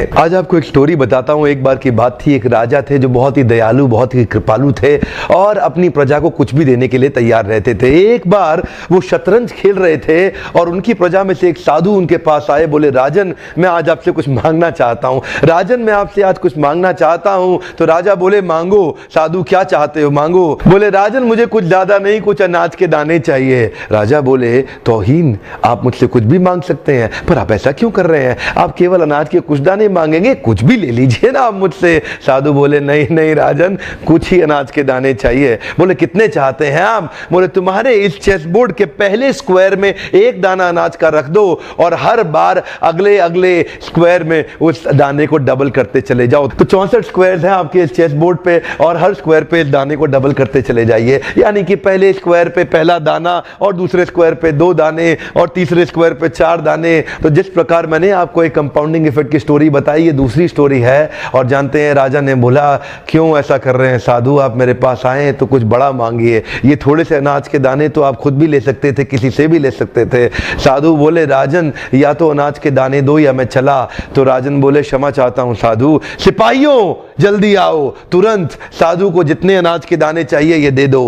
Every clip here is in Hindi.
आज आपको एक स्टोरी बताता हूँ। एक बार की बात थी, एक राजा थे जो बहुत ही दयालु, बहुत ही कृपालु थे और अपनी प्रजा को कुछ भी देने के लिए तैयार रहते थे। एक बार वो शतरंज खेल रहे थे और उनकी प्रजा में से एक साधु उनके पास आए। बोले, राजन मैं आज आपसे कुछ मांगना चाहता हूँ। राजन मैं आपसे आज कुछ मांगना चाहता हूँ। तो राजा बोले, मांगो। साधु, क्या चाहते हो, मांगो। बोले, राजन मुझे कुछ ज्यादा नहीं, कुछ अनाज के दाने चाहिए। राजा बोले, तौहीन, आप मुझसे कुछ भी मांग सकते हैं, पर आप ऐसा क्यों कर रहे हैं? आप केवल अनाज के कुछ दाने मांगेंगे, कुछ भी ले लीजिए ना आप मुझसे। साधु बोले, नहीं नहीं राजन, कुछ ही अनाज के दाने चाहिए। बोले, कितने चाहते हैं आप? बोले, तुम्हारे इस चेस बोर्ड के पहले स्क्वायर में एक दाना अनाज का रख दो और हर बार अगले अगले स्क्वायर में उस दाने को डबल करते चले जाओ। तो 64 स्क्वायर हैं आपके इस चेस बोर्ड पे और हर स्क्वायर पे इस दाने को डबल करते चले जाइए। यानी कि पहले स्क्वायर पे पहला दाना और दूसरे स्क्वायर पे 2 दाने और तीसरे स्क्वायर पे 4 दाने। तो जिस प्रकार मैंने आपको एक कंपाउंडिंग इफेक्ट की स्टोरी बताई, ये दूसरी स्टोरी है। और जानते हैं, राजा ने बोला, क्यों ऐसा कर रहे हैं साधु, आप मेरे पास आए तो कुछ बड़ा मांगिए। ये थोड़े से अनाज के दाने तो आप खुद भी ले सकते थे, किसी से भी ले सकते थे। साधु बोले, राजन या तो अनाज के दाने दो या मैं चला। तो राजन बोले, क्षमा चाहता हूं साधु, सिपाहियों जल्दी आओ तुरंत, साधु को जितने अनाज के दाने चाहिए ये दे दो।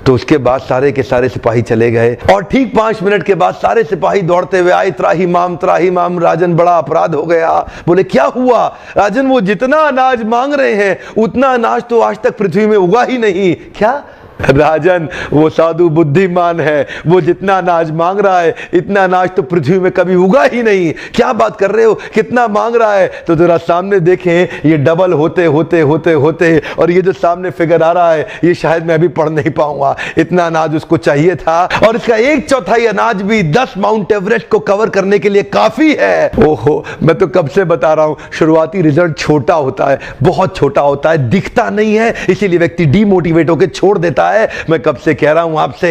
तो उसके बाद सारे के सारे सिपाही चले गए और ठीक 5 मिनट के बाद सारे सिपाही दौड़ते हुए आए, त्राही माम राजन, बड़ा अपराध हो गया। बोले, क्या हुआ? राजन, वो जितना अनाज मांग रहे हैं उतना अनाज तो आज तक पृथ्वी में उगा ही नहीं। क्या? राजन, वो साधु बुद्धिमान है, वो जितना अनाज मांग रहा है इतना अनाज तो पृथ्वी में कभी उगा ही नहीं। क्या बात कर रहे हो, कितना मांग रहा है? तो जरा सामने देखें, ये डबल होते होते होते होते और ये जो सामने फिगर आ रहा है ये शायद मैं अभी पढ़ नहीं पाऊंगा। इतना अनाज उसको चाहिए था और इसका 1/4 अनाज भी 10 माउंट एवरेस्ट को कवर करने के लिए काफी है। ओहो, मैं तो कब से बता रहा हूं, शुरुआती रिजल्ट छोटा होता है, बहुत छोटा होता है, दिखता नहीं है, इसीलिए व्यक्ति डीमोटिवेट होकर छोड़ देता है। मैं कब से कह रहा हूं आपसे।